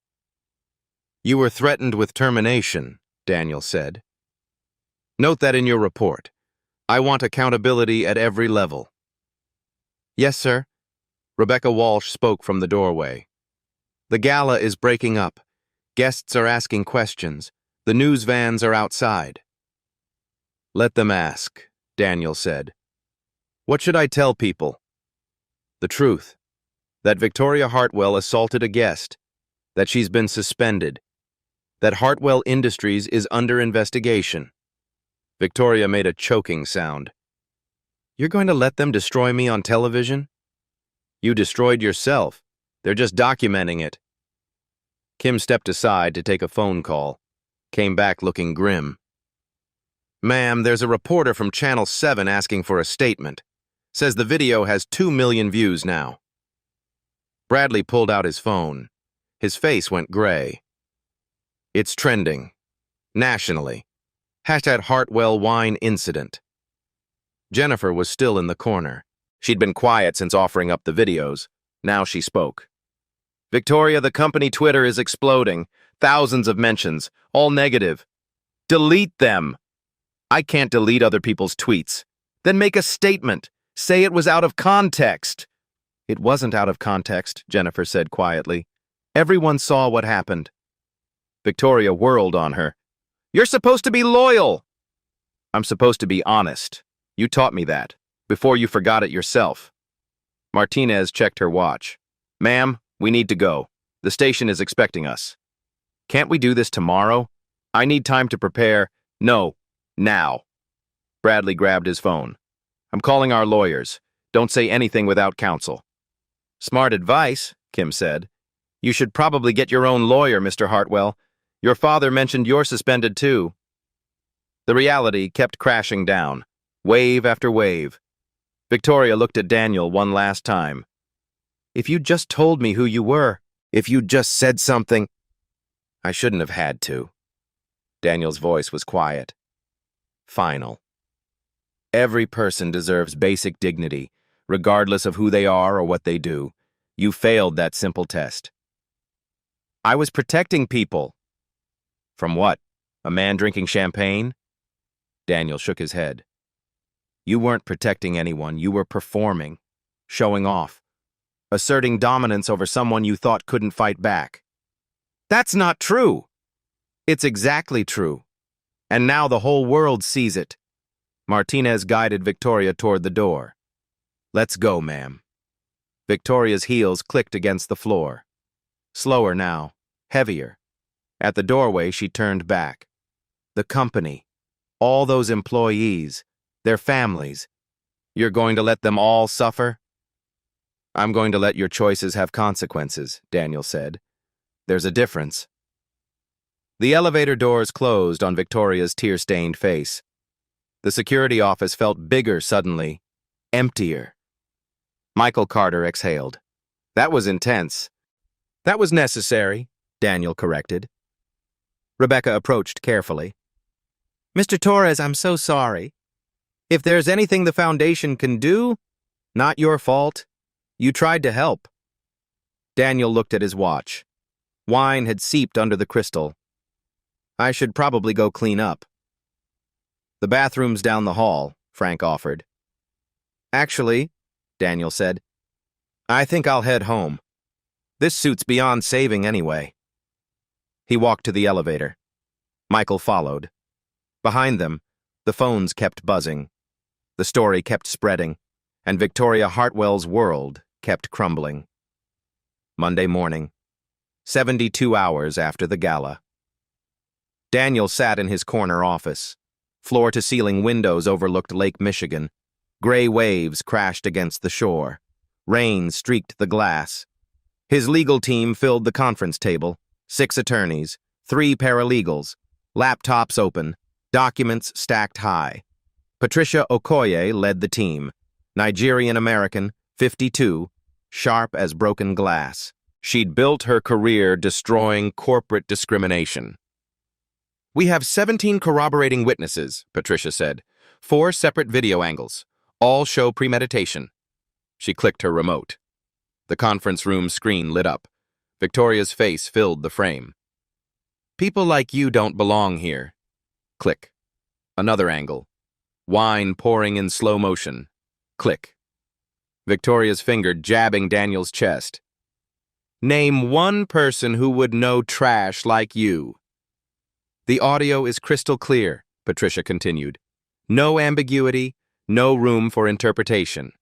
You were threatened with termination, Daniel said. Note that in your report. I want accountability at every level. Yes, sir. Rebecca Walsh spoke from the doorway. The gala is breaking up. Guests are asking questions. The news vans are outside. Let them ask, Daniel said. What should I tell people? The truth. That Victoria Hartwell assaulted a guest. That she's been suspended. That Hartwell Industries is under investigation. Victoria made a choking sound. You're going to let them destroy me on television? You destroyed yourself. They're just documenting it. Kim stepped aside to take a phone call. Came back looking grim. Ma'am, there's a reporter from Channel 7 asking for a statement. Says the video has 2 million views now. Bradley pulled out his phone. His face went gray. It's trending. Nationally. #Hartwell Wine Incident. Jennifer was still in the corner. She'd been quiet since offering up the videos. Now she spoke. Victoria, the company Twitter is exploding. Thousands of mentions, all negative. Delete them. I can't delete other people's tweets. Then make a statement. Say it was out of context. It wasn't out of context, Jennifer said quietly. Everyone saw what happened. Victoria whirled on her. You're supposed to be loyal. I'm supposed to be honest. You taught me that, before you forgot it yourself. Martinez checked her watch. Ma'am, we need to go. The station is expecting us. Can't we do this tomorrow? I need time to prepare. No, now. Bradley grabbed his phone. I'm calling our lawyers. Don't say anything without counsel. Smart advice, Kim said. You should probably get your own lawyer, Mr. Hartwell. Your father mentioned you're suspended too. The reality kept crashing down, wave after wave. Victoria looked at Daniel one last time. If you'd just told me who you were, if you'd just said something... I shouldn't have had to. Daniel's voice was quiet. Final. Every person deserves basic dignity, regardless of who they are or what they do. You failed that simple test. I was protecting people. From what? A man drinking champagne? Daniel shook his head. You weren't protecting anyone, you were performing, showing off, asserting dominance over someone you thought couldn't fight back. That's not true. It's exactly true. And now the whole world sees it. Martinez guided Victoria toward the door. Let's go, ma'am. Victoria's heels clicked against the floor. Slower now, heavier. At the doorway, she turned back. The company, all those employees, their families. You're going to let them all suffer? I'm going to let your choices have consequences, Daniel said. There's a difference. The elevator doors closed on Victoria's tear-stained face. The security office felt bigger suddenly, emptier. Michael Carter exhaled. That was intense. That was necessary, Daniel corrected. Rebecca approached carefully. Mr. Torres, I'm so sorry. If there's anything the Foundation can do, not your fault. You tried to help. Daniel looked at his watch. Wine had seeped under the crystal. I should probably go clean up. The bathroom's down the hall, Frank offered. Actually, Daniel said, I think I'll head home. This suit's beyond saving anyway. He walked to the elevator. Michael followed. Behind them, the phones kept buzzing. The story kept spreading, and Victoria Hartwell's world kept crumbling. Monday morning, 72 hours after the gala. Daniel sat in his corner office. Floor-to-ceiling windows overlooked Lake Michigan. Gray waves crashed against the shore. Rain streaked the glass. His legal team filled the conference table. 6 attorneys, 3 paralegals, laptops open, documents stacked high. Patricia Okoye led the team. Nigerian-American, 52, sharp as broken glass. She'd built her career destroying corporate discrimination. We have 17 corroborating witnesses, Patricia said. 4 separate video angles. All show premeditation. She clicked her remote. The conference room screen lit up. Victoria's face filled the frame. People like you don't belong here. Click. Another angle. Wine pouring in slow motion. Click. Victoria's finger jabbing Daniel's chest. Name one person who would know trash like you. The audio is crystal clear, Patricia continued. No ambiguity, no room for interpretation.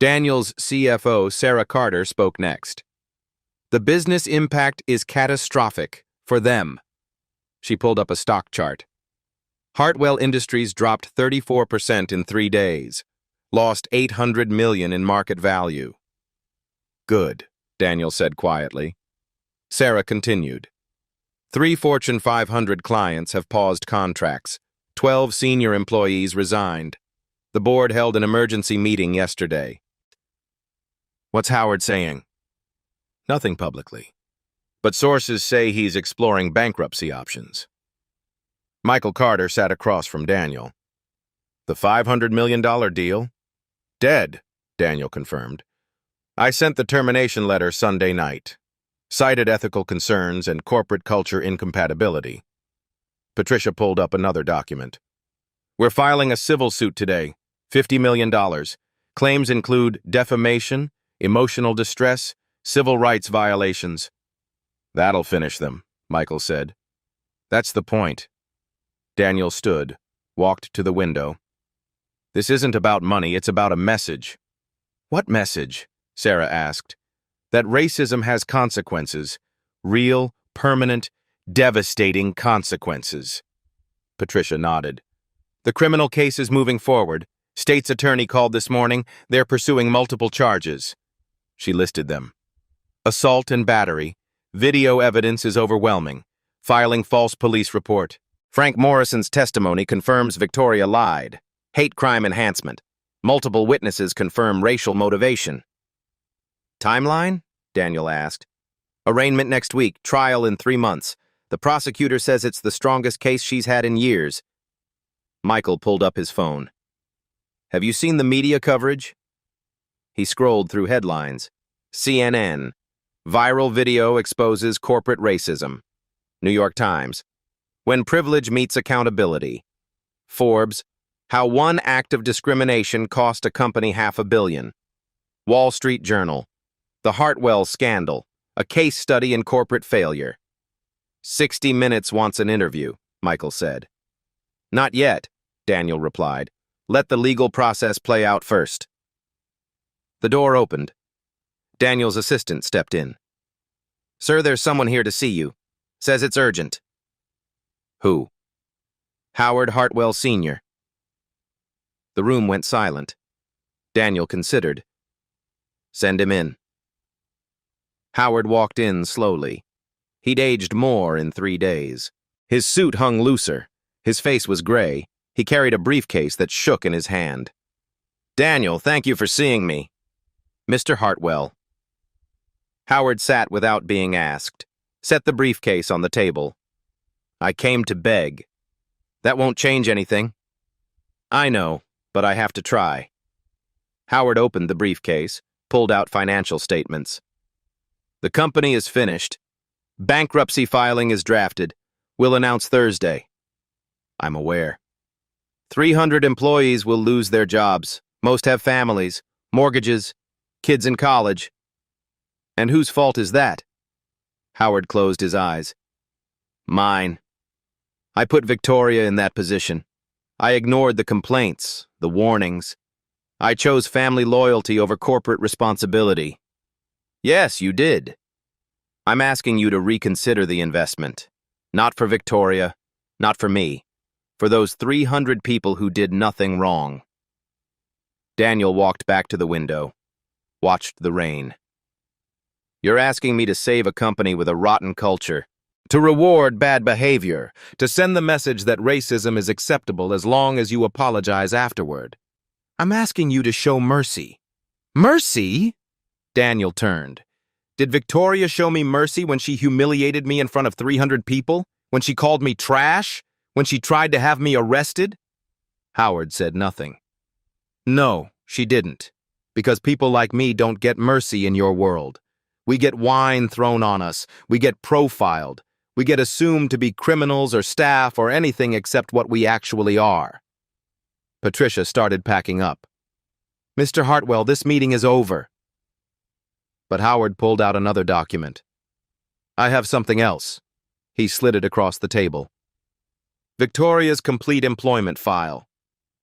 Daniel's CFO, Sarah Carter, spoke next. The business impact is catastrophic for them. She pulled up a stock chart. Hartwell Industries dropped 34% in 3 days, lost $800 million in market value. Good, Daniel said quietly. Sarah continued. 3 Fortune 500 clients have paused contracts. 12 senior employees resigned. The board held an emergency meeting yesterday. What's Howard saying? Nothing publicly. But sources say he's exploring bankruptcy options. Michael Carter sat across from Daniel. The $500 million deal? Dead, Daniel confirmed. I sent the termination letter Sunday night. Cited ethical concerns and corporate culture incompatibility. Patricia pulled up another document. We're filing a civil suit today, $50 million. Claims include defamation, emotional distress, civil rights violations. That'll finish them, Michael said. That's the point. Daniel stood, walked to the window. This isn't about money, it's about a message. What message? Sarah asked. That racism has consequences. Real, permanent, devastating consequences. Patricia nodded. The criminal case is moving forward. State's attorney called this morning. They're pursuing multiple charges. She listed them. Assault and battery. Video evidence is overwhelming. Filing false police report. Frank Morrison's testimony confirms Victoria lied. Hate crime enhancement. Multiple witnesses confirm racial motivation. Timeline? Daniel asked. Arraignment next week, trial in 3 months. The prosecutor says it's the strongest case she's had in years. Michael pulled up his phone. Have you seen the media coverage? He scrolled through headlines. CNN. Viral video exposes corporate racism. New York Times. When privilege meets accountability. Forbes. How one act of discrimination cost a company $500 million. Wall Street Journal. The Hartwell scandal. A case study in corporate failure. 60 Minutes wants an interview, Michael said. Not yet, Daniel replied. Let the legal process play out first. The door opened. Daniel's assistant stepped in. Sir, there's someone here to see you. Says it's urgent. Who? Howard Hartwell Sr. The room went silent. Daniel considered. Send him in. Howard walked in slowly. He'd aged more in 3 days. His suit hung looser. His face was gray. He carried a briefcase that shook in his hand. Daniel, thank you for seeing me. Mr. Hartwell. Howard sat without being asked. Set the briefcase on the table. I came to beg. That won't change anything. I know, but I have to try. Howard opened the briefcase, pulled out financial statements. The company is finished. Bankruptcy filing is drafted. We'll announce Thursday. I'm aware. 300 employees will lose their jobs. Most have families, mortgages, kids in college. And whose fault is that? Howard closed his eyes. Mine. I put Victoria in that position. I ignored the complaints, the warnings. I chose family loyalty over corporate responsibility. Yes, you did. I'm asking you to reconsider the investment. Not for Victoria, not for me. For those 300 people who did nothing wrong. Daniel walked back to the window, watched the rain. You're asking me to save a company with a rotten culture, to reward bad behavior, to send the message that racism is acceptable as long as you apologize afterward. I'm asking you to show mercy. Mercy? Daniel turned. Did Victoria show me mercy when she humiliated me in front of 300 people? When she called me trash? When she tried to have me arrested? Howard said nothing. No, she didn't. Because people like me don't get mercy in your world. We get wine thrown on us. We get profiled. We get assumed to be criminals or staff or anything except what we actually are. Patricia started packing up. Mr. Hartwell, this meeting is over. But Howard pulled out another document. I have something else. He slid it across the table. Victoria's complete employment file.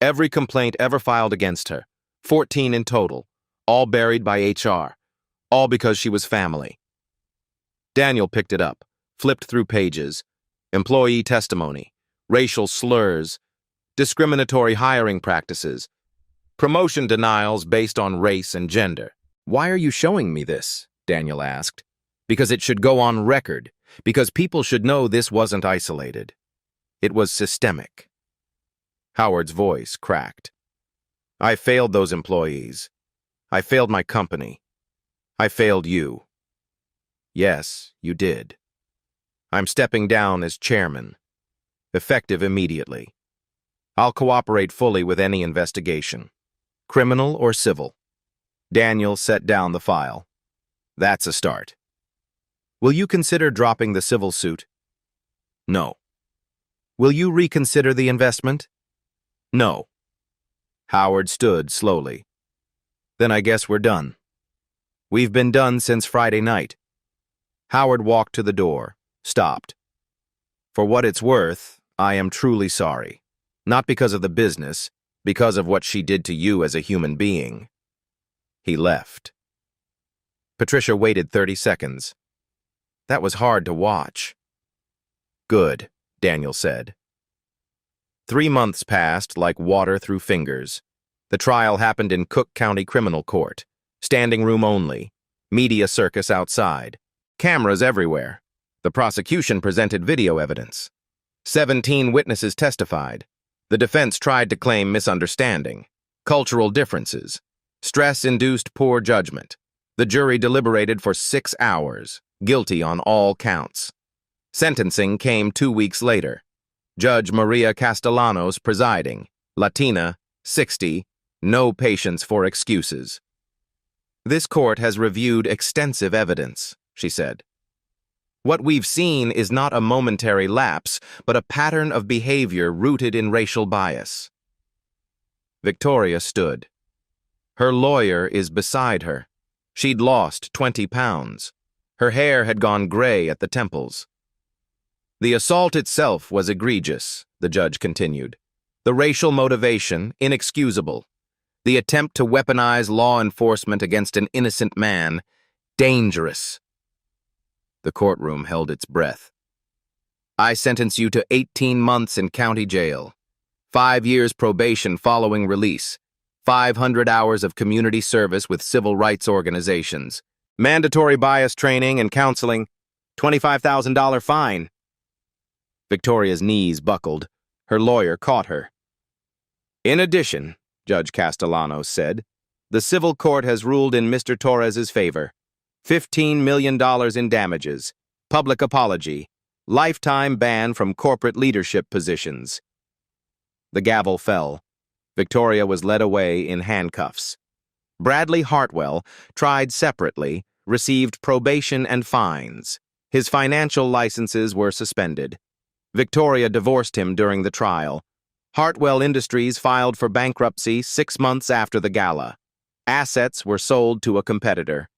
Every complaint ever filed against her. 14 in total. All buried by HR. All because she was family. Daniel picked it up, flipped through pages. Employee testimony. Racial slurs. Discriminatory hiring practices. Promotion denials based on race and gender. Why are you showing me this? Daniel asked. Because it should go on record. Because people should know this wasn't isolated. It was systemic. Howard's voice cracked. I failed those employees. I failed my company. I failed you. Yes, you did. I'm stepping down as chairman. Effective immediately. I'll cooperate fully with any investigation. Criminal or civil. Daniel set down the file. That's a start. Will you consider dropping the civil suit? No. Will you reconsider the investment? No. Howard stood slowly. Then I guess we're done. We've been done since Friday night. Howard walked to the door, stopped. For what it's worth, I am truly sorry. Not because of the business, because of what she did to you as a human being. He left. Patricia waited 30 seconds. That was hard to watch. Good, Daniel said. 3 months passed like water through fingers. The trial happened in Cook County Criminal Court. Standing room only. Media circus outside. Cameras everywhere. The prosecution presented video evidence. 17 witnesses testified. The defense tried to claim misunderstanding, cultural differences, stress-induced poor judgment. The jury deliberated for 6 hours, guilty on all counts. Sentencing came 2 weeks later. Judge Maria Castellanos presiding, Latina, 60, no patience for excuses. This court has reviewed extensive evidence, she said. What we've seen is not a momentary lapse, but a pattern of behavior rooted in racial bias. Victoria stood. Her lawyer is beside her. She'd lost 20 pounds. Her hair had gone gray at the temples. The assault itself was egregious, the judge continued. The racial motivation, inexcusable. The attempt to weaponize law enforcement against an innocent man, dangerous. The courtroom held its breath. I sentence you to 18 months in county jail, 5 years probation following release, 500 hours of community service with civil rights organizations, mandatory bias training and counseling, $25,000 fine. Victoria's knees buckled. Her lawyer caught her. In addition, Judge Castellanos said, the civil court has ruled in Mr. Torres's favor. $15 million in damages, public apology, lifetime ban from corporate leadership positions. The gavel fell. Victoria was led away in handcuffs. Bradley Hartwell, tried separately, received probation and fines. His financial licenses were suspended. Victoria divorced him during the trial. Hartwell Industries filed for bankruptcy 6 months after the gala. Assets were sold to a competitor.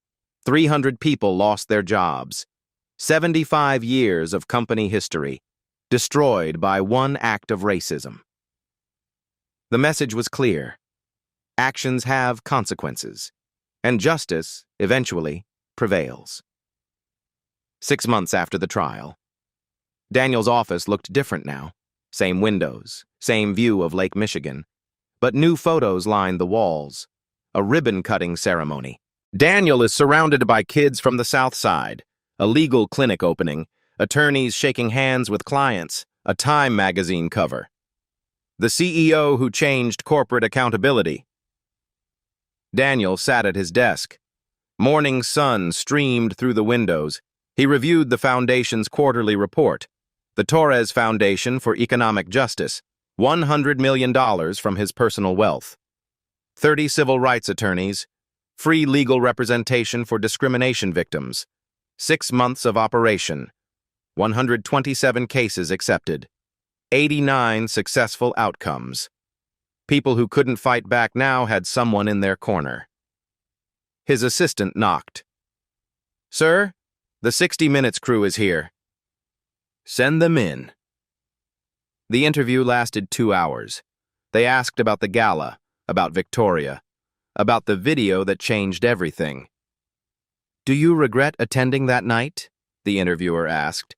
300 people lost their jobs. 75 years of company history, destroyed by one act of racism. The message was clear. Actions have consequences, and justice, eventually, prevails. 6 months after the trial. Daniel's office looked different now. Same windows, same view of Lake Michigan. But new photos lined the walls. A ribbon-cutting ceremony. Daniel is surrounded by kids from the South Side. A legal clinic opening. Attorneys shaking hands with clients. A Time magazine cover. The CEO who changed corporate accountability. Daniel sat at his desk. Morning sun streamed through the windows. He reviewed the foundation's quarterly report. The Torres Foundation for Economic Justice, $100 million from his personal wealth. 30 civil rights attorneys, free legal representation for discrimination victims. 6 months of operation, 127 cases accepted, 89 successful outcomes. People who couldn't fight back now had someone in their corner. His assistant knocked. "Sir, the 60 Minutes crew is here." "Send them in." The interview lasted 2 hours. They asked about the gala, about Victoria, about the video that changed everything. "Do you regret attending that night?" the interviewer asked.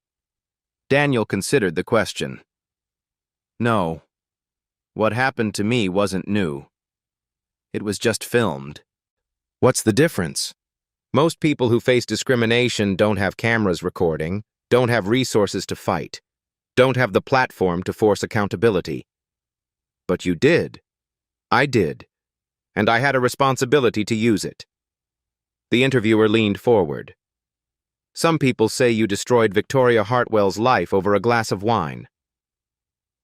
Daniel considered the question. "No. What happened to me wasn't new. It was just filmed." "What's the difference? Most people who face discrimination don't have cameras recording, don't have resources to fight, don't have the platform to force accountability. But you did. I did. And I had a responsibility to use it." The interviewer leaned forward. "Some people say you destroyed Victoria Hartwell's life over a glass of wine."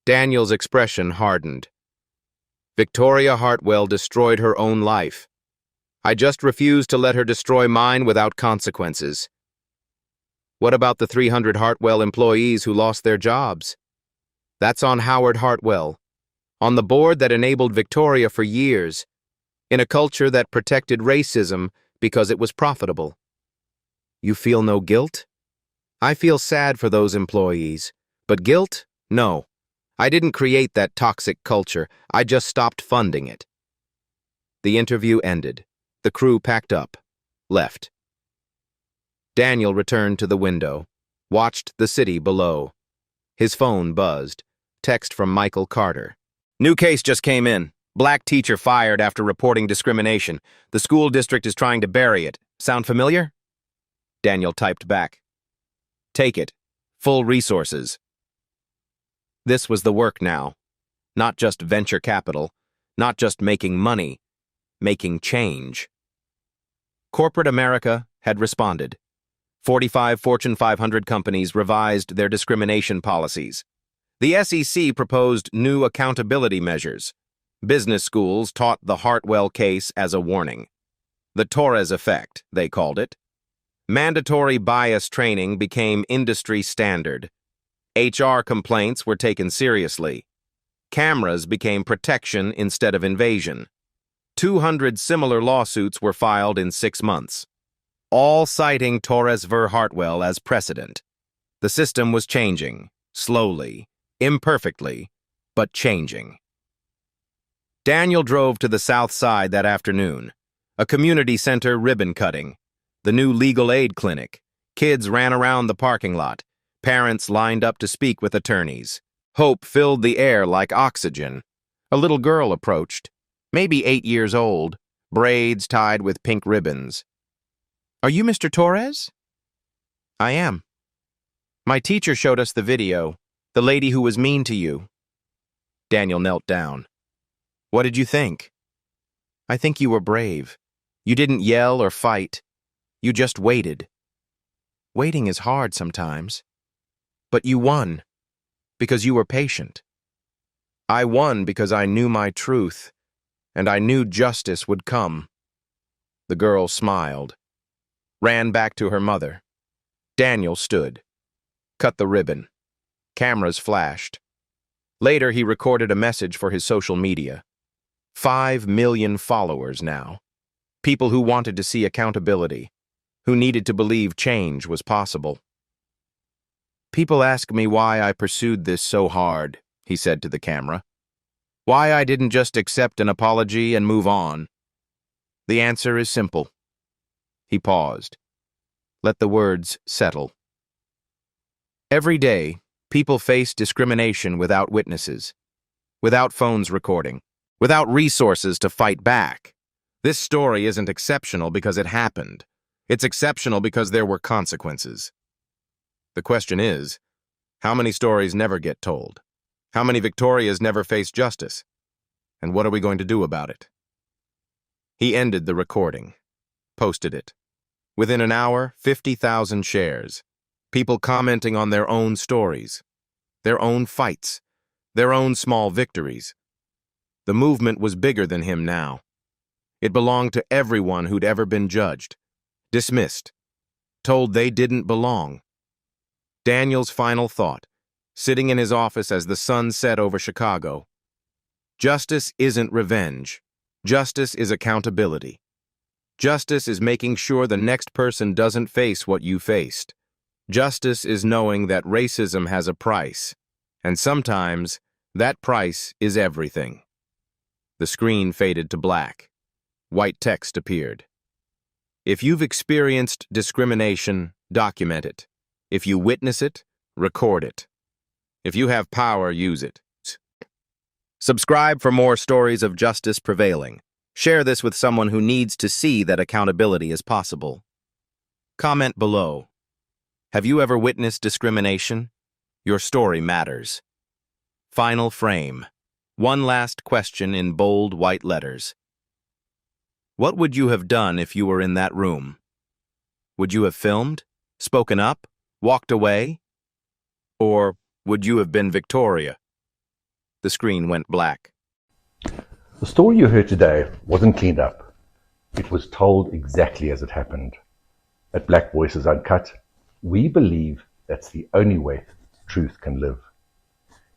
Daniel's expression hardened. "Victoria Hartwell destroyed her own life. I just refused to let her destroy mine without consequences." "What about the 300 Hartwell employees who lost their jobs?" "That's on Howard Hartwell, on the board that enabled Victoria for years, in a culture that protected racism because it was profitable." "You feel no guilt?" "I feel sad for those employees, but guilt? No. I didn't create that toxic culture. I just stopped funding it." The interview ended. The crew packed up, left. Daniel returned to the window, watched the city below. His phone buzzed. Text from Michael Carter. "New case just came in. Black teacher fired after reporting discrimination. The school district is trying to bury it. Sound familiar?" Daniel typed back. "Take it. Full resources." This was the work now. Not just venture capital, not just making money, making change. Corporate America had responded. 45 Fortune 500 companies revised their discrimination policies. The SEC proposed new accountability measures. Business schools taught the Hartwell case as a warning. The Torres effect, they called it. Mandatory bias training became industry standard. HR complaints were taken seriously. Cameras became protection instead of invasion. 200 similar lawsuits were filed in 6 months, all citing Torres v. Hartwell as precedent. The system was changing, slowly, imperfectly, but changing. Daniel drove to the South Side that afternoon. A community center ribbon cutting. The new legal aid clinic. Kids ran around the parking lot. Parents lined up to speak with attorneys. Hope filled the air like oxygen. A little girl approached, maybe 8 years old, braids tied with pink ribbons. "Are you Mr. Torres?" "I am. My teacher showed us the video, the lady who was mean to you." Daniel knelt down. "What did you think?" "I think you were brave. You didn't yell or fight. You just waited. Waiting is hard sometimes. But you won, because you were patient. I won because I knew my truth, and I knew justice would come." The girl smiled, ran back to her mother. Daniel stood. Cut the ribbon. Cameras flashed. Later, he recorded a message for his social media. 5 million followers now. People who wanted to see accountability, who needed to believe change was possible. People ask me why I pursued this so hard, he said to the camera. Why I didn't just accept an apology and move on. The answer is simple. He paused. Let the words settle. Every day, people face discrimination without witnesses, without phones recording, without resources to fight back. This story isn't exceptional because it happened. It's exceptional because there were consequences. The question is, how many stories never get told? How many Victorias never face justice? And what are we going to do about it? He ended the recording, posted it. Within an hour, 50,000 shares. People commenting on their own stories, their own fights, their own small victories. The movement was bigger than him now. It belonged to everyone who'd ever been judged, dismissed, told they didn't belong. Daniel's final thought, sitting in his office as the sun set over Chicago. Justice isn't revenge. Justice is accountability. Justice is making sure the next person doesn't face what you faced. Justice is knowing that racism has a price, and sometimes that price is everything. The screen faded to black. White text appeared. If you've experienced discrimination, document it. If you witness it, record it. If you have power, use it. Subscribe for more stories of justice prevailing. Share this with someone who needs to see that accountability is possible. Comment below. Have you ever witnessed discrimination? Your story matters. Final frame. One last question in bold white letters. What would you have done if you were in that room? Would you have filmed, spoken up, walked away? Or would you have been Victoria? The screen went black. The story you heard today wasn't cleaned up. It was told exactly as it happened. At Black Voices Uncut, we believe that's the only way truth can live.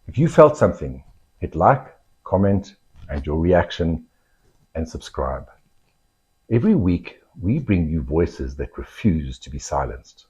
If you felt something, hit like, comment, and your reaction, and subscribe. Every week, we bring you voices that refuse to be silenced.